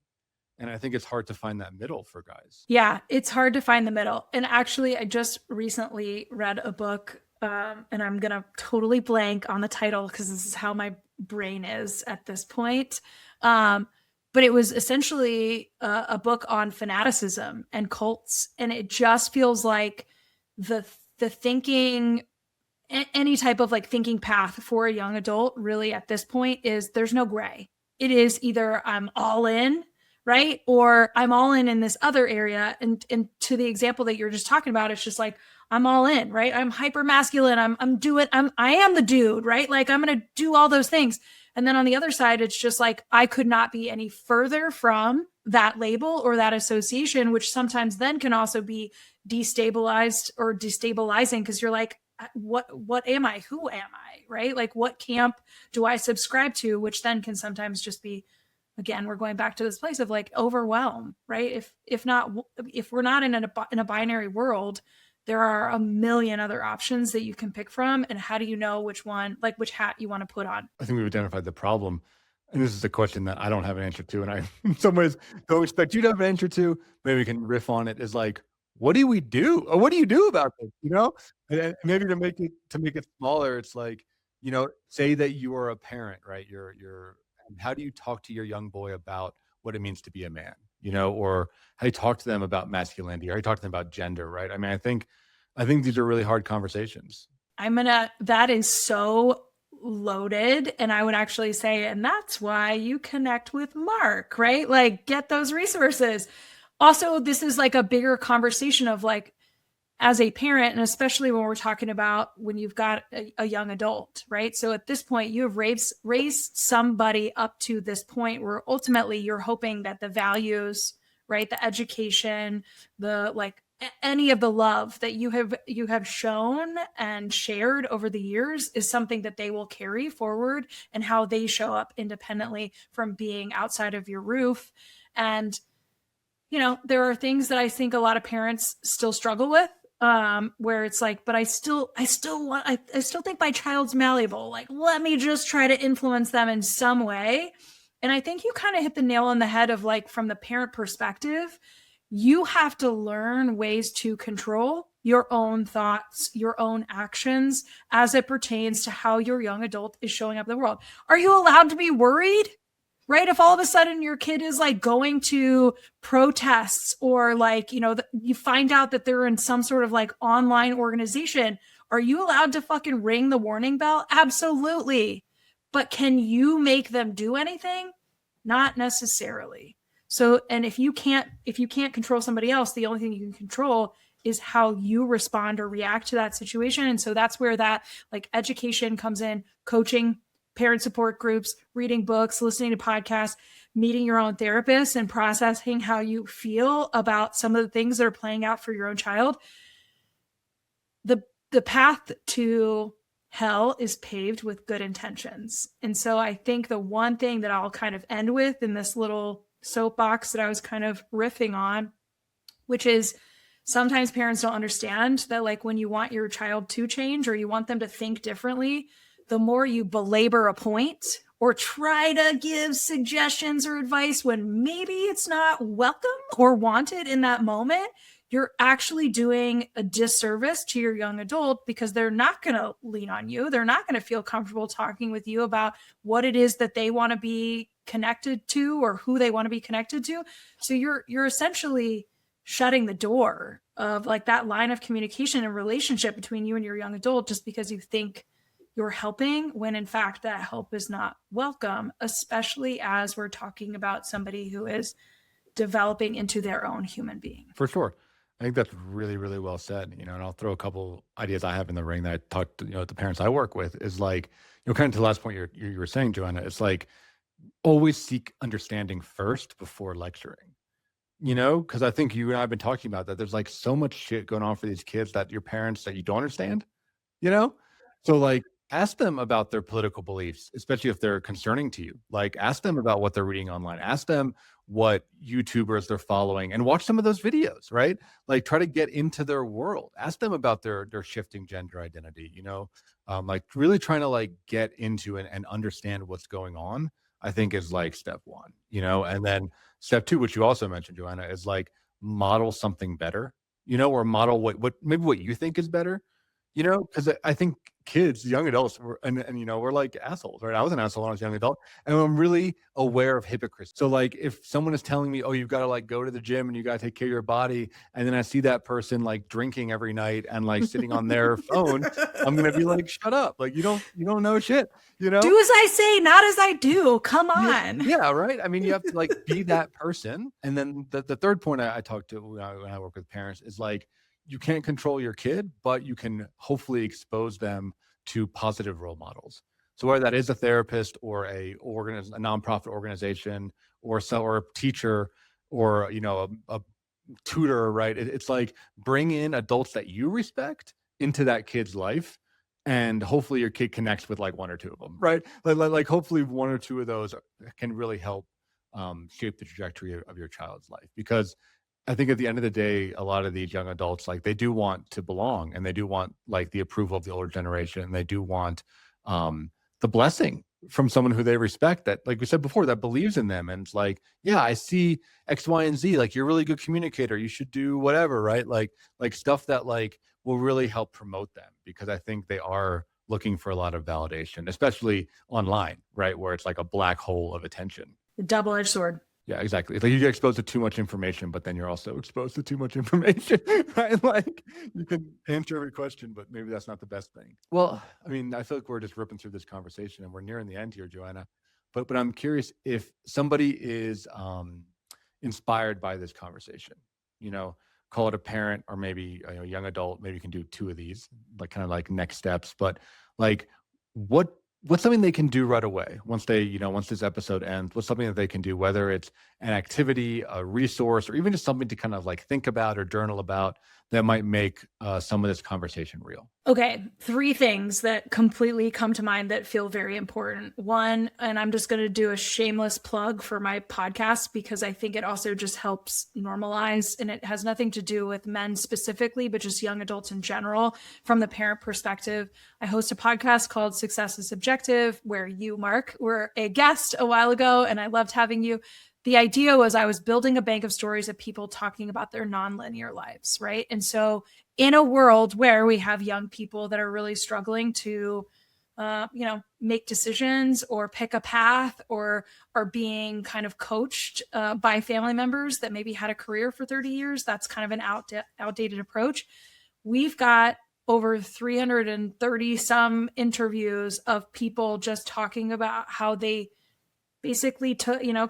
And I think it's hard to find that middle for guys. Yeah, it's hard to find the middle. And actually, I just recently read a book, and I'm going to totally blank on the title because this is how my brain is at this point. But it was essentially a book on fanaticism and cults. And it just feels like the thinking, any type of like thinking path for a young adult really at this point is there's no gray. It is either I'm all in, right? Or I'm all in this other area. And to the example that you're just talking about, it's just like, I'm all in, right? I'm hyper masculine. I am the dude, right? Like I'm going to do all those things. And then on the other side, it's just like, I could not be any further from that label or that association, which sometimes then can also be destabilized or destabilizing because you're like, what am I? Who am I? Right? Like what camp do I subscribe to? Which then can sometimes just be, again, we're going back to this place of like overwhelm, right? If we're not in a binary world, there are a million other options that you can pick from. And how do you know which one, like which hat you want to put on? I think we've identified the problem. And this is a question that I don't have an answer to. And I, in some ways, don't expect you to have an answer to. Maybe we can riff on it. Is like, what do we do? Or what do you do about this? And maybe to make it smaller, it's like, say that you are a parent, right? And how do you talk to your young boy about what it means to be a man? Or how do you talk to them about masculinity? Or how do you talk to them about gender, right? I mean, I think these are really hard conversations. That is so loaded. And I would actually say, and that's why you connect with Marc, right? Like get those resources. Also, this is like a bigger conversation of like, as a parent, and especially when we're talking about when you've got a young adult, right? So at this point, you have raised somebody up to this point where ultimately you're hoping that the values, right, the education, the like any of the love that you have shown and shared over the years is something that they will carry forward, and how they show up independently from being outside of your roof. And there are things that I think a lot of parents still struggle with. Where it's like, but I still think my child's malleable. Like, let me just try to influence them in some way. And I think you kind of hit the nail on the head of like, from the parent perspective, you have to learn ways to control your own thoughts, your own actions as it pertains to how your young adult is showing up in the world. Are you allowed to be worried? Right? If all of a sudden your kid is like going to protests or like, you find out that they're in some sort of like online organization, Are you allowed to fucking ring the warning bell? Absolutely. But can you make them do anything? Not necessarily. So, and if you can't control somebody else, the only thing you can control is how you respond or react to that situation. And so that's where that like education comes in, coaching, parent support groups, reading books, listening to podcasts, meeting your own therapist, and processing how you feel about some of the things that are playing out for your own child. The path to hell is paved with good intentions. And so I think the one thing that I'll kind of end with in this little soapbox that I was kind of riffing on, which is sometimes parents don't understand that like when you want your child to change or you want them to think differently, the more you belabor a point or try to give suggestions or advice when maybe it's not welcome or wanted in that moment, you're actually doing a disservice to your young adult because they're not going to lean on you. They're not going to feel comfortable talking with you about what it is that they want to be connected to or who they want to be connected to. So you're essentially shutting the door of like that line of communication and relationship between you and your young adult just because you think you're helping when in fact that help is not welcome, especially as we're talking about somebody who is developing into their own human being. For sure. I think that's really, really well said. And I'll throw a couple ideas I have in the ring that I talked to, the parents I work with is like, kind of to the last point you were saying, Joanna, it's like always seek understanding first before lecturing, because I think you and I have been talking about that. There's like so much shit going on for these kids that your parents that you don't understand, so like ask them about their political beliefs, especially if they're concerning to you. Like ask them about what they're reading online, ask them what YouTubers they're following and watch some of those videos, right? Like try to get into their world, ask them about their shifting gender identity, like really trying to like get into and understand what's going on, I think is like step one, and then step two, which you also mentioned, Joanna, is like model something better, or model what maybe what you think is better, because I think kids, young adults, we're like assholes, right? I was an asshole when I was a young adult, and I'm really aware of hypocrisy. So like if someone is telling me, oh, you've got to like go to the gym and you got to take care of your body, and then I see that person like drinking every night and like sitting on their phone, I'm going to be like, shut up. Like you don't know shit, Do as I say, not as I do. Come on. Yeah, right. I mean, you have to like be that person. And then the third point I talk to when I work with parents is like, you can't control your kid, but you can hopefully expose them to positive role models. So whether that is a therapist or a nonprofit organization or a teacher or, a tutor, right? It's like bring in adults that you respect into that kid's life. And hopefully your kid connects with like one or two of them, right? Like hopefully one or two of those can really help shape the trajectory of your child's life. Because I think at the end of the day, a lot of these young adults, like they do want to belong and they do want like the approval of the older generation. And they do want the blessing from someone who they respect that, like we said before, that believes in them. And it's like, yeah, I see X, Y, and Z. Like you're a really good communicator. You should do whatever, right? Like stuff that like will really help promote them, because I think they are looking for a lot of validation, especially online, right? Where it's like a black hole of attention. The double-edged sword. Yeah, exactly. It's like you get exposed to too much information, but then you're also exposed to too much information, right? Like you can answer every question, but maybe that's not the best thing. Well, I mean, I feel like we're just ripping through this conversation and we're nearing the end here, Joanna. But I'm curious if somebody is inspired by this conversation, call it a parent or maybe a young adult, maybe you can do two of these, like kind of like next steps, but like what's something they can do right away once this episode ends? What's something that they can do, whether it's an activity, a resource, or even just something to kind of like think about or journal about that might make some of this conversation real? Okay, 3 things that completely come to mind that feel very important. One, and I'm just going to do a shameless plug for my podcast because I think it also just helps normalize, and it has nothing to do with men specifically, but just young adults in general from the parent perspective. I host a podcast called Success is Subjective, where you, Marc, were a guest a while ago, and I loved having you. The idea was I was building a bank of stories of people talking about their nonlinear lives, right? And so in a world where we have young people that are really struggling to, make decisions or pick a path or are being kind of coached by family members that maybe had a career for 30 years, that's kind of an outdated approach. We've got over 330 some interviews of people just talking about how they basically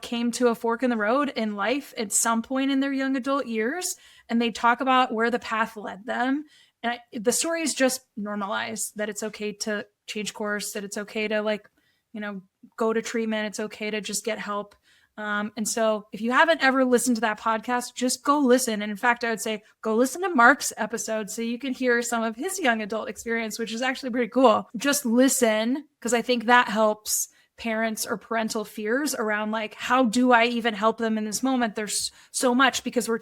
came to a fork in the road in life at some point in their young adult years, and they talk about where the path led them. And the stories just normalize that it's okay to change course, that it's okay to go to treatment, it's okay to just get help. And so if you haven't ever listened to that podcast, just go listen. And in fact, I would say go listen to Marc's episode so you can hear some of his young adult experience, which is actually pretty cool. Just listen, because I think that helps parents or parental fears around like, how do I even help them in this moment? There's so much, because we're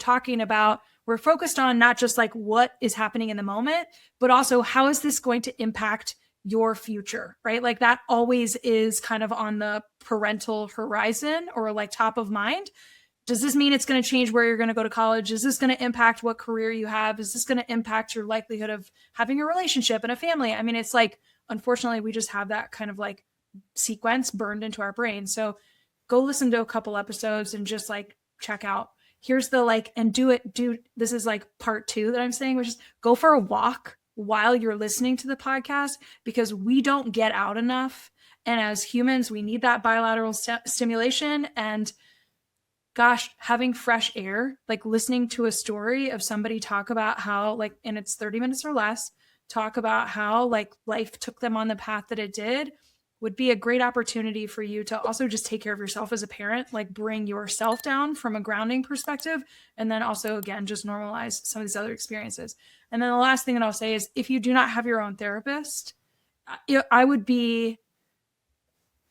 focused on not just like what is happening in the moment, but also how is this going to impact your future, right? Like that always is kind of on the parental horizon or like top of mind. Does this mean it's going to change where you're going to go to college? Is this going to impact what career you have? Is this going to impact your likelihood of having a relationship and a family? I mean, it's like, unfortunately, we just have that kind of like sequence burned into our brain. So go listen to a couple episodes and just like check out. Here's the this is like part 2 that I'm saying, which is go for a walk while you're listening to the podcast, because we don't get out enough. And as humans, we need that bilateral stimulation. And gosh, having fresh air, like listening to a story of somebody talk about how and it's 30 minutes or less, talk about how like life took them on the path that it did, would be a great opportunity for you to also just take care of yourself as a parent, like bring yourself down from a grounding perspective. And then also, again, just normalize some of these other experiences. And then the last thing that I'll say is, if you do not have your own therapist, I would be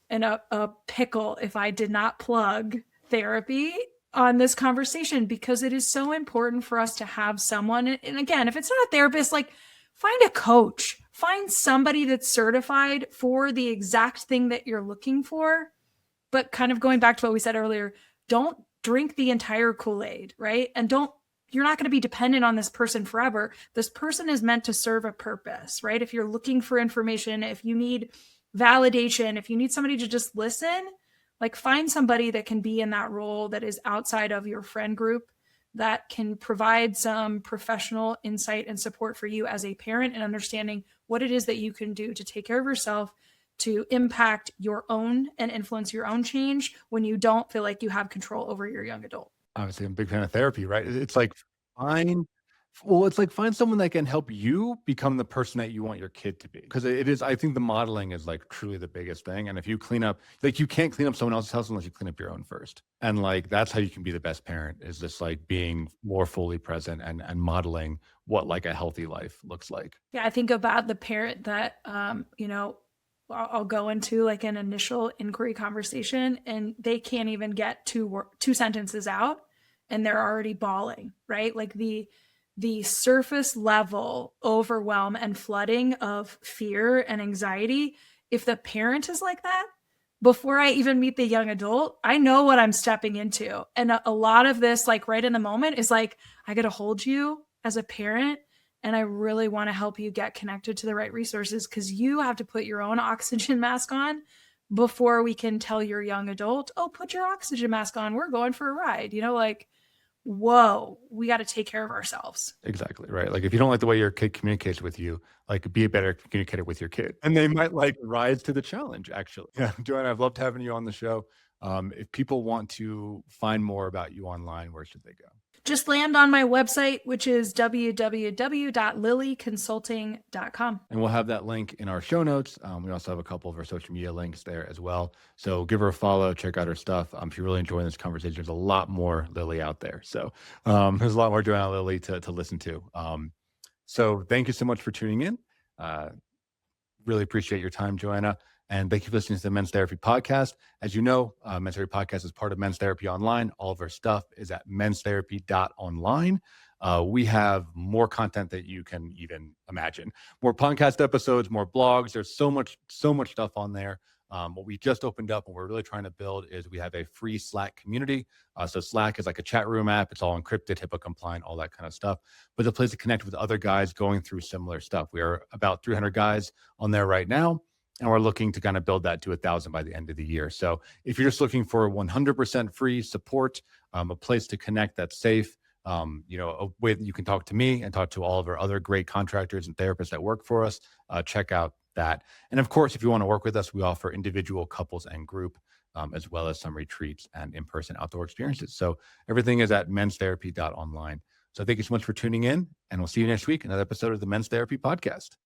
in a pickle if I did not plug therapy on this conversation, because it is so important for us to have someone. And again, if it's not a therapist, like find a coach, find somebody that's certified for the exact thing that you're looking for. But kind of going back to what we said earlier, don't drink the entire Kool-Aid, right? And you're not going to be dependent on this person forever. This person is meant to serve a purpose, right? If you're looking for information, if you need validation, if you need somebody to just listen, like find somebody that can be in that role that is outside of your friend group, that can provide some professional insight and support for you as a parent, and understanding what it is that you can do to take care of yourself, to impact your own and influence your own change when you don't feel like you have control over your young adult. Obviously, I'm a big fan of therapy, right? It's like find someone that can help you become the person that you want your kid to be. Because it is, I think the modeling is like truly the biggest thing. And if you clean up, like you can't clean up someone else's house unless you clean up your own first. And like, that's how you can be the best parent, is just like being more fully present and modeling what like a healthy life looks like. Yeah, I think about the parent that, I'll go into like an initial inquiry conversation and they can't even get two sentences out and they're already bawling, right? Like the surface level overwhelm and flooding of fear and anxiety. If the parent is like that, before I even meet the young adult, I know what I'm stepping into. And a lot of this, like right in the moment, is like, I got to hold you as a parent. And I really want to help you get connected to the right resources, because you have to put your own oxygen mask on before we can tell your young adult, oh, put your oxygen mask on. We're going for a ride. Like, whoa, we got to take care of ourselves. Exactly. Right. Like if you don't like the way your kid communicates with you, like be a better communicator with your kid, and they might like rise to the challenge, actually. Yeah. Joanna, I've loved having you on the show. If people want to find more about you online, where should they go? Just land on my website, which is www.lilleyconsulting.com. And we'll have that link in our show notes. We also have a couple of our social media links there as well. So give her a follow, check out her stuff. If you're really enjoying this conversation, there's a lot more Lilley out there. So there's a lot more Joanna Lilley to listen to. So thank you so much for tuning in. Really appreciate your time, Joanna. And thank you for listening to the Men's Therapy Podcast. As you know, Men's Therapy Podcast is part of Men's Therapy Online. All of our stuff is at menstherapy.online. We have more content that you can even imagine. More podcast episodes, more blogs. There's so much stuff on there. What we just opened up and we're really trying to build is we have a free Slack community. So Slack is like a chat room app. It's all encrypted, HIPAA compliant, all that kind of stuff. But it's a place to connect with other guys going through similar stuff. We are about 300 guys on there right now. And we're looking to kind of build that to 1,000 by the end of the year. So if you're just looking for 100% free support, a place to connect that's safe, a way that you can talk to me and talk to all of our other great contractors and therapists that work for us. Check out that. And of course, if you want to work with us, we offer individual, couples, and group, as well as some retreats and in-person outdoor experiences. So everything is at menstherapy.online. So thank you so much for tuning in, and we'll see you next week, another episode of the Men's Therapy Podcast.